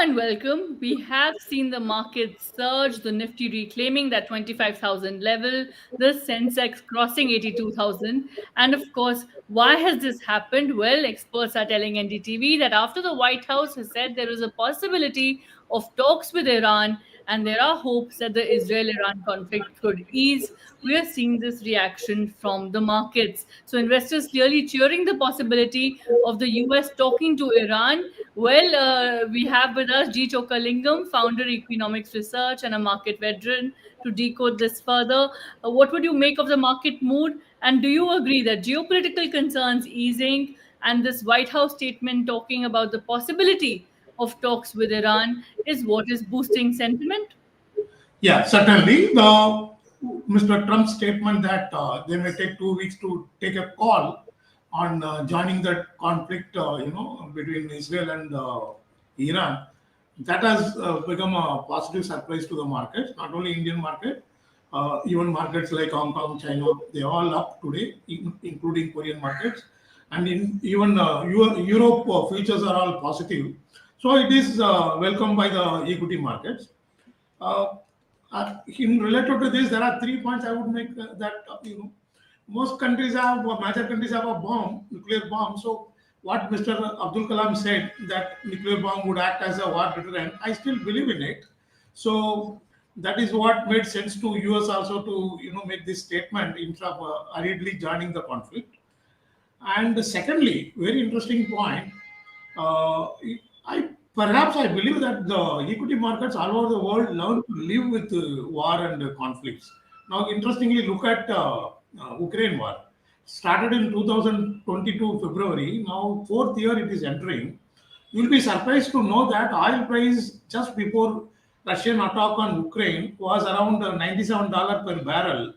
and welcome. We have seen the market surge, the Nifty reclaiming that 25,000 level, the Sensex crossing 82,000. And of course, why has this happened? Well, experts are telling NDTV that after the White House has said there is a possibility of talks with Iran and there are hopes that the Israel Iran conflict could ease, we are seeing this reaction from the markets. So, investors clearly cheering the possibility of the US talking to Iran. Well, we have with us G Chokkalingam, founder Equinomics Research and a market veteran, to decode this further. What would you make of the market mood? And do you agree that geopolitical concerns easing and this White House statement talking about the possibility of talks with Iran is what is boosting sentiment? Yeah, certainly. The Mr. Trump's statement that they may take 2 weeks to take a call on joining that conflict, between Israel and Iran, that has become a positive surprise to the market. Not only Indian market, even markets like Hong Kong, China, they all up today, including Korean markets, and in even Europe futures are all positive. So it is welcomed by the equity markets. Uh, in related to this, there are 3 points I would make that most countries have major countries have a bomb, nuclear bomb. So what Mr. Abdul Kalam said that nuclear bomb would act as a war deterrent, I still believe in it. So that is what made sense to US also to make this statement instead of hurriedly joining the conflict. And secondly, very interesting point. I perhaps I believe that the equity markets all over the world learn to live with war and conflicts. Now, interestingly, look at Ukraine war. Started in 2022 February. Now, fourth year it is entering. You'll be surprised to know that oil price just before Russian attack on Ukraine was around $97 per barrel.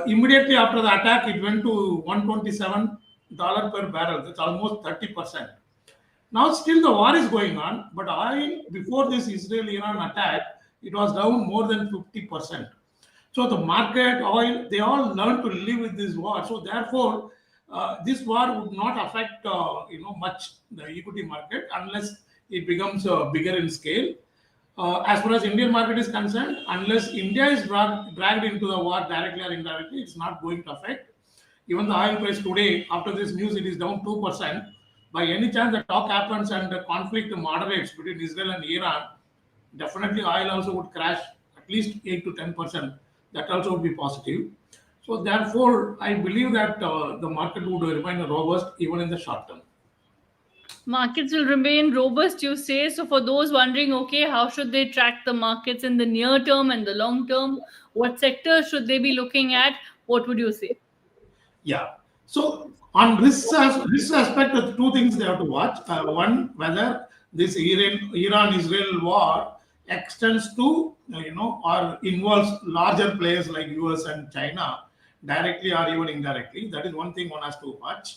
Immediately after the attack, it went to $127 per barrel. That's almost 30%. Now, still the war is going on, but oil before this Israel-Iran attack, it was down more than 50%. So the market, oil, they all learned to live with this war. So therefore, this war would not affect much the equity market unless it becomes bigger in scale. As far as Indian market is concerned, unless India is dragged into the war directly or indirectly, it's not going to affect. Even the oil price today, after this news, it is down 2%. By any chance the talk happens and the conflict moderates between Israel and Iran, definitely oil also would crash at least 8 to 10%. That also would be positive. So therefore, I believe that the market would remain robust even in the short term. Markets will remain robust, you say. So, for those wondering, okay, how should they track the markets in the near term and the long term? What sectors should they be looking at? What would you say? Yeah. So on risk aspect, two things they have to watch. One, whether this Iran-Israel war extends to or involves larger players like US and China directly or even indirectly. That is one thing one has to watch.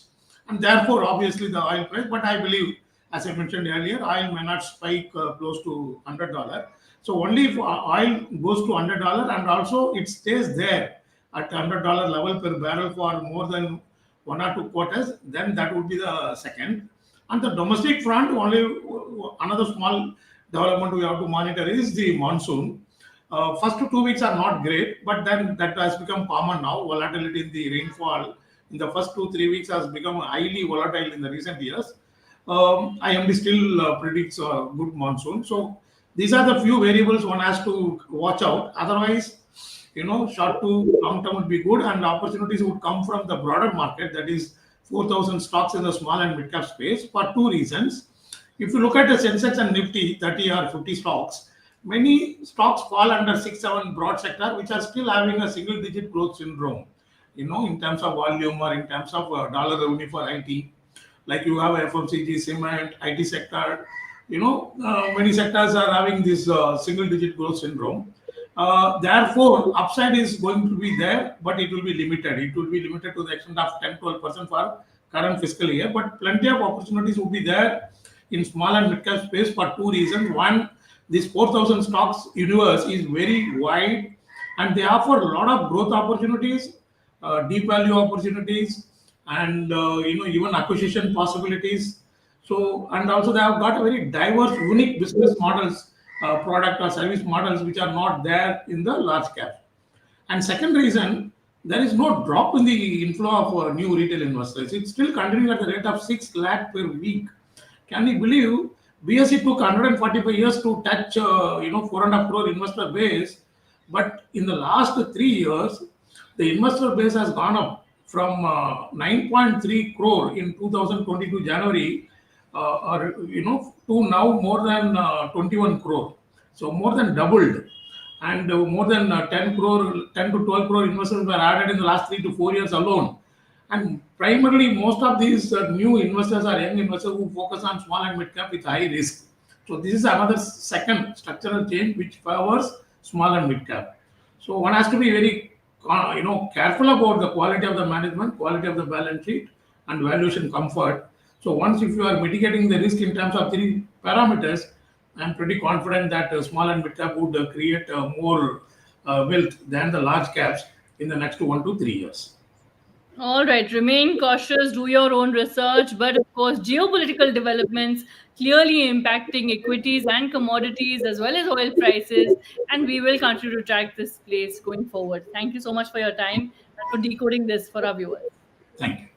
And therefore, obviously, the oil price. But I believe, as I mentioned earlier, oil may not spike close to $100. So only if oil goes to $100 and also it stays there at $100 level per barrel for more than 1 or 2 quarters, then that would be the second. On the domestic front, only another small development we have to monitor is the monsoon. First 2 weeks are not great, but then that has become common now. Volatility in the rainfall in the first 2 3 weeks has become highly volatile in the recent years. IMD still predicts a good monsoon. So these are the few variables one has to watch out. Otherwise, short to long term would be good, and opportunities would come from the broader market, that is 4,000 stocks in the small and mid cap space, for two reasons. If you look at the Sensex and Nifty 30 or 50 stocks, many stocks fall under 6 7 broad sector, which are still having a single digit growth syndrome, in terms of volume or in terms of dollar revenue for IT. Like you have FMCG, cement, IT sector, many sectors are having this single digit growth syndrome. Therefore, upside is going to be there, but it will be limited. It will be limited to the extent of 10 12% for current fiscal year. But plenty of opportunities will be there in small and mid cap space for two reasons. One, this 4,000 stocks universe is very wide and they offer a lot of growth opportunities, deep value opportunities, and even acquisition possibilities. So, and also they have got a very diverse, unique business models, product or service models, which are not there in the large cap. And second reason, there is no drop in the inflow of new retail investors. It's still continuing at the rate of 6 lakh per week. Can you believe BSE took 145 years to touch 4.5 crore investor base, but in the last 3 years, the investor base has gone up from 9.3 crore in 2022 January, to now more than 21 crore. So more than doubled, and more than 10 crore, 10 to 12 crore investors were added in the last 3 to 4 years alone. And primarily, most of these new investors are young investors who focus on small and mid cap with high risk. So this is another second structural change which favors small and mid cap. So one has to be very, careful about the quality of the management, quality of the balance sheet, and valuation comfort. So once if you are mitigating the risk in terms of three parameters, I'm pretty confident that small and mid cap would create more wealth than the large caps in the next 1 to 3 years. All right, remain cautious, do your own research, but of course, geopolitical developments clearly impacting equities and commodities as well as oil prices, and we will continue to track this place going forward. Thank you so much for your time and for decoding this for our viewers. Thank you.